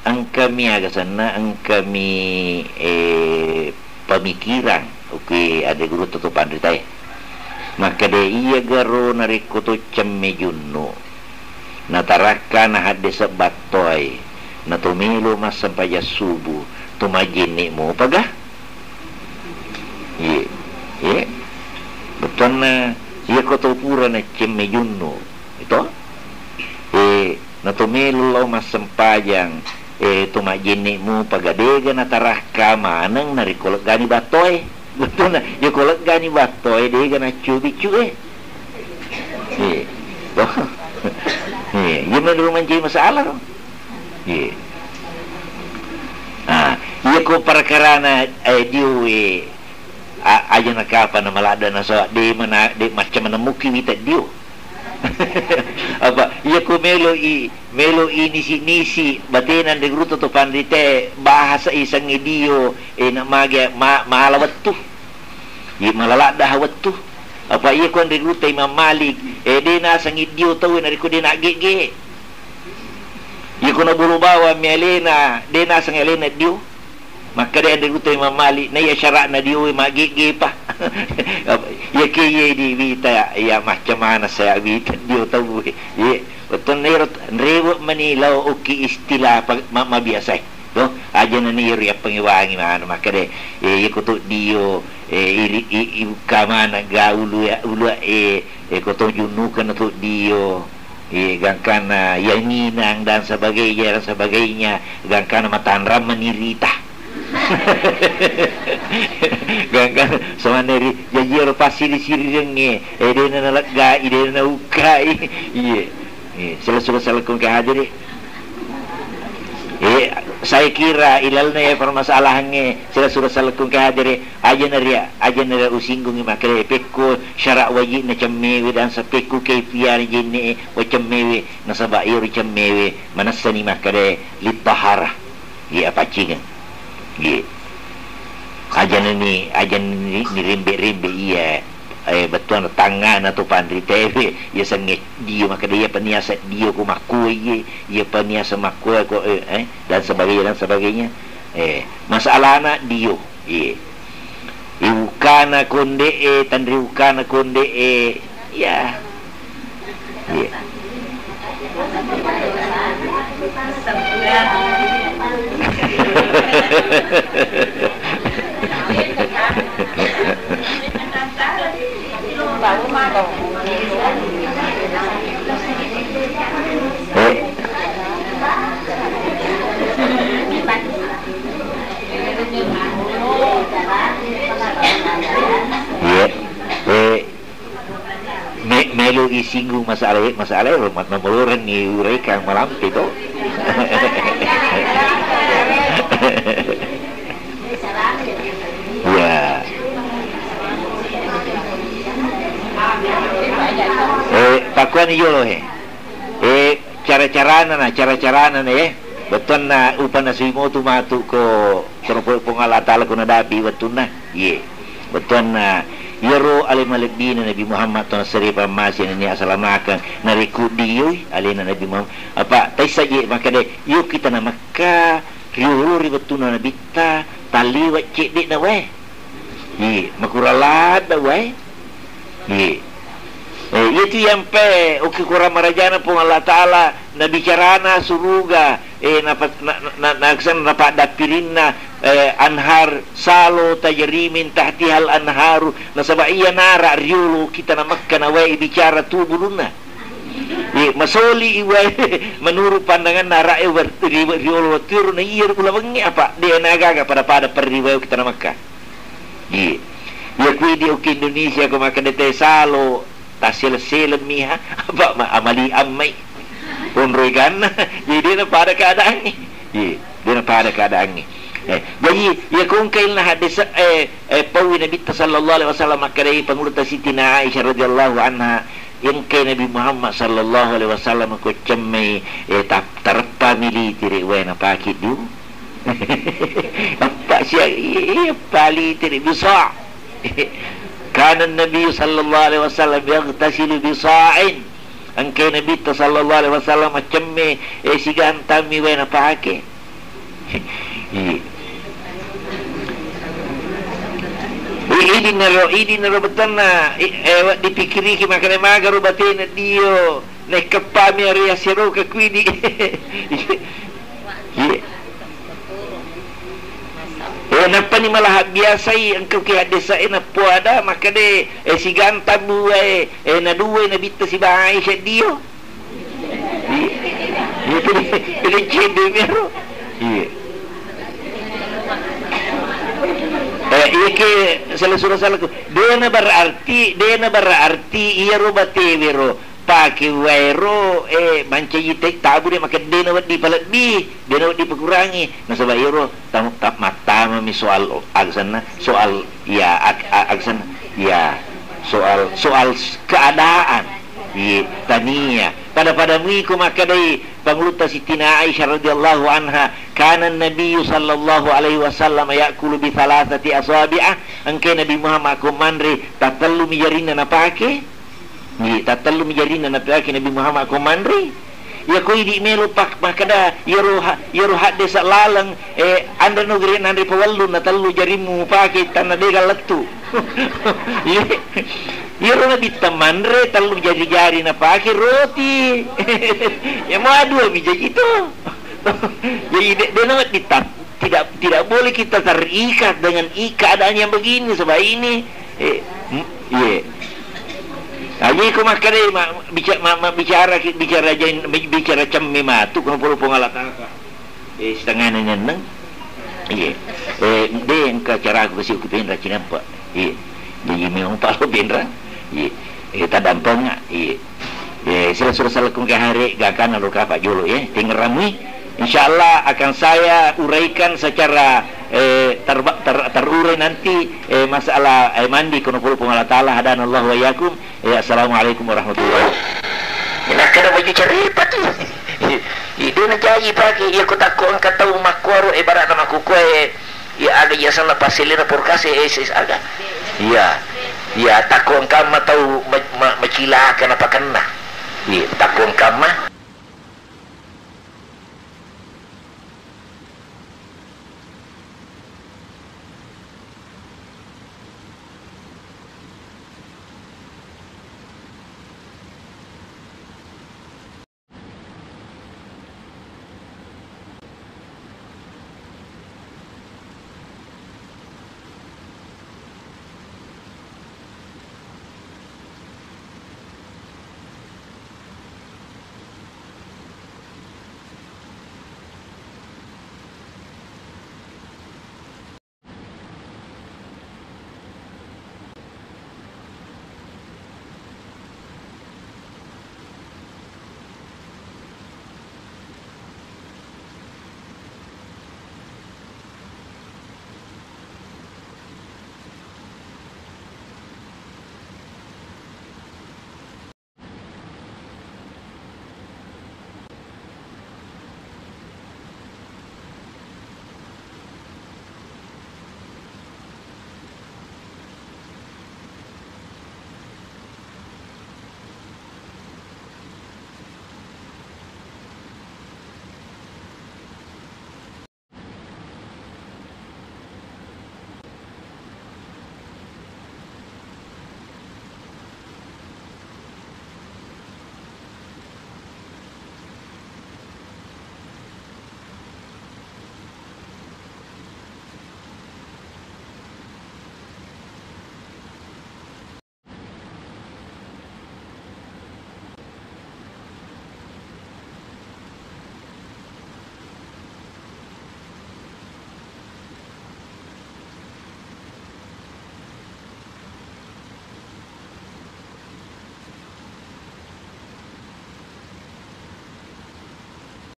angkami agak sana angkami pemikiran okey ada guru tutupan dita maka dia iya garo narikuto cemmejunno nataraka na hadis battoy na tumilo mas sampai subuh tumajini mo pagah ye betul na iya koto pura na cemmejunno ito na tumilo mas sampayang tumajini mo pagadega na taraka manang narikolog gani battoy betul na ya kolog gani battoy dega na cubi-cu ya menurut menjadi masalah iya ko perkara na diwe aja na kapa na malada na so di macam mana muki wita dio apa iya ko melo nisi batenan de gruto to pandite bahasa isang idio na malawat tu iya malalada hawat tu apa iya ko de gruto Imam Malik de na sang idio taw na ko de na gege iya ko na burubawa melena de na sang elena dio maka dia ada gruto Imam Malik na iya syarat na dio magege pa ya kaya di vita ya macam mana saya vita dio tahu ya betul nerewak manilau oki istilah mabiasa to aja na niyo ya pangiwangi mana maka de kutu dio kamana gaulu ya ulu kutu junukan tu dio gangkana yanginang dan sebagainya gangkana matanram menirita gangkan sama neri jajir pasti di siri renge dena nalaga dena ukai selesai kung kahadir saya kira ilalna ya permasalahannya selesai kung kahadir aja nari usinggung makre pekko syarak wajib na chammewe dan sa pekko kayfiyan jinni wa chammewe na sabair chammewe manasani makre litahara apa cingan ajan ni rimbe iya betul tangan atau pandri tv ya sengit dia maka dia peniasa dia ku maku ia peniasa maku ko dan sebagainya masalah anak dia iukana konde tandri ukana konde ya melu isinggung masalah rumah nomor ni uraikan malam itu ya pakuan iyo loh cara-carana betul na upana simo tu matu ko pengalatala ko nadabi betul na betul na yaro alimalibina Nabi Muhammad tu nasripa masih ni asalamakan nariku diyoy alina Nabi Muhammad apa tay saje maka de yo kita na Makkah riuri betul na Nabi ta taliwat cek dik na we makuralad na we itu yang pe uki kurang marajana pun Allah Ta'ala na bicarana suruga naksan napak dapirinna anhar salo tajrimin tahtihal anharu nasaba iya nara riulu kita na Makkah na wai bicara tubuluna masoli iwai menurut pandangan nara riulu tiru na iya kula bengi apa dia nagaga pada periwai kita na Makkah ya kui di uki Indonesia ko makan dete salo tasil-sil miha apa amali amai unroy kan jadi dia pada keadaan ni dia pada keadaan ni jadi ya kung kail na hadis pawi Nabi sallallahu alaihi wasallam makadai pangurut Siti Aisyah radhiyallahu anha yang kay Nabi Muhammad sallallahu alaihi wasallam ko chemme tarpa military we na pakit du apa siya pali tiri bisa كان النبي صلى الله عليه وسلم يغتسل بصاع angke Nabi sallallahu alaihi wasallam macemme sigan tami we na pake. Ini naro betana dipikiri ki makane magaro batena dio nek kepami area sero ke kwini. Napa ni malah biasai engkau ke desa na puada maka de si ganta buai na dua na bitta si bahai sa dio. Ini cende mero. Iya ke salah ko. Dia na berarti iya ro bate vero. Pakai wairo mancayite tabu dia makan dena wadi palat bi dena wadi pekurangi nasaba iro tak mata mi soal agsana soal ya agsana ya soal keadaan tania pada miku maka dai pangluta Sitina Aisyah radhiyallahu anha kana Nabi sallallahu alaihi wasallam yakulu bi thalathati asabi'ah angke Nabi Muhammad komandre tatallu mijarina napake ni tatalu menjadi nabi Nabi Muhammad komandri ya koi di melo pak makada yaro hadde salalang anda negeri nandri pawallu natalu jarimu pake tanah de galatu yaro na bitamandre talu jari na pake roti ya mau dua bija itu jadi denawat ditap tidak boleh kita terikat dengan keadaan yang begini sebab ini Aji ko makare bicara cemme matu ko puro pongalataka. Setengah nang. De engka cara ko besi ko pendra cinampa. Jadi memang palo pendra. Tadampang nga. Sila-sila kung kahari gakan lalu Pak Jolo tinggal ramai. InsyaAllah akan saya uraikan secara terurai nanti masalah mandi kuno puluh pengalat Allah hadanallahu wa yakum. Assalamualaikum warahmatullahi wabarakatuh. Nak kena baju ceripat tu. Itu nak jadi pagi. Ya aku takut angkat tahu makwaro ibarat nama kukue. Ya ada ya salah pasilina porkase ada. Ya takut angkat tahu macila kenapa kena. Ya takut angkat